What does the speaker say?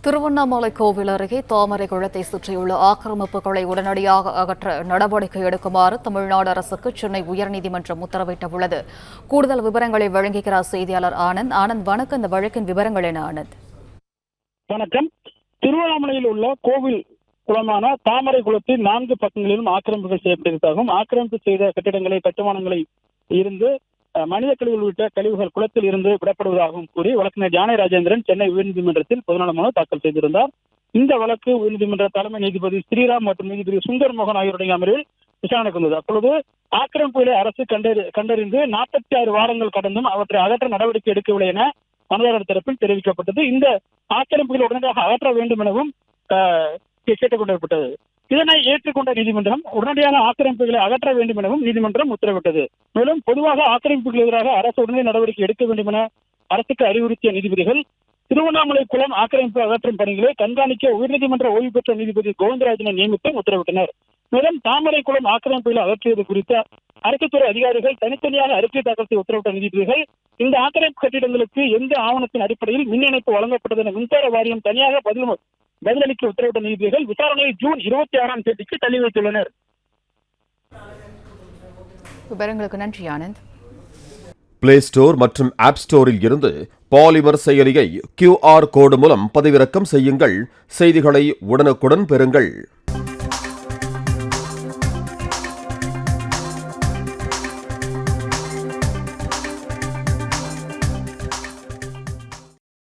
திருவண்ணாமலை கோவில் அருகே தாமரை குளத்தை சுற்றியுள்ள ஆக்கிரமிப்புகளை உடனடியாக அகற்ற நடவடிக்கை எடுக்குமாறு தமிழ்நாடு அரசுக்கு சென்னை உயர்நீதிமன்றம் உத்தரவிட்டுள்ளது. கூடுதல் விவரங்களை வழங்குகிறார் செய்தியாளர் ஆனந்த். வணக்கம். இந்த வழக்கின் விவரங்கள் என்ன ஆனந்த்? வணக்கம். திருவண்ணாமலையில் உள்ள கோவில் குளமான தாமரை குளத்தில் 4 பக்கங்களிலும் ஆக்கிரமிப்புகள் செய்யப்பட்டிருப்பதாகவும், ஆக்கிரமிப்பு செய்த கட்டிடங்களை கட்டுமானங்களை இருந்து மனித கழிவுகள் உள்ளிட்ட கழிவுகள் குளத்தில் இருந்து விடப்படுவதாகவும் கூறி வழக்கறிஞர் ஜானை ராஜேந்திரன் சென்னை உயர்நீதிமன்றத்தில் பொதுநல மனு தாக்கல் செய்திருந்தார். இந்த வழக்கு உயர்நீதிமன்ற தலைமை நீதிபதி ஸ்ரீராம் மற்றும் நீதிபதி சுந்தர் மோகன் ஆகியோருடைய அமர்வில் விசாரணைக்கு வந்தது. அப்பொழுது ஆக்கிரமிப்புகளை அரசு கண்டறிந்து 46 வாரங்கள் கடந்தும் அவற்றை அகற்ற நடவடிக்கை எடுக்கவில்லை என மனுதாரர் தரப்பில் தெரிவிக்கப்பட்டது. இந்த ஆக்கிரமிப்புகளை உடனடியாக அகற்ற வேண்டும் எனவும் கேட்டுக் கொண்டிருப்பட்டது. இதனை ஏற்றுக்கொண்ட நீதிமன்றம் உடனடியாக ஆக்கிரமிப்புகளை அகற்ற வேண்டும் எனவும் நீதிமன்றம் உத்தரவிட்டது. மேலும் பொதுவாக ஆக்கிரமிப்புகள் எதிராக அரசு உடனடி நடவடிக்கை எடுக்க வேண்டும் என அரசுக்கு அறிவுறுத்திய நீதிபதிகள் திருவண்ணாமலை குளம் ஆக்கிரமிப்பு அகற்றும் பணிகளை கண்காணிக்க உயர்நீதிமன்ற ஓய்வு பெற்ற நீதிபதி கோவிந்தராஜனை நியமித்து உத்தரவிட்டனர். மேலும் தாமரை குளம் ஆக்கிரமிப்புகளை அகற்றியது குறித்த அரசுத்துறை அதிகாரிகள் தனித்தனியாக அறிக்கை தாக்கல் செய்ய உத்தரவிட்ட நீதிபதிகள் இந்த ஆக்கிரமிப்பு கட்டிடங்களுக்கு எந்த ஆவணத்தின் அடிப்படையில் மின் இணைப்பு வழங்கப்பட்டது என மின்சார வாரியம் தனியாக பதிலளிக்க உத்தரவிட்ட நீதிபதிகள் விசாரணையை ஜூன் 26ஆம் தேதிக்கு தள்ளி வைத்துள்ளனர். விவரங்களுக்கு நன்றி ஆனந்த். பிளே ஸ்டோர் மற்றும் ஆப் ஸ்டோரில் இருந்து பாலிமர் செயலியை QR கோடு மூலம் பதிவிறக்கம் செய்யுங்கள். செய்திகளை உடனுக்குடன் பெறுங்கள்.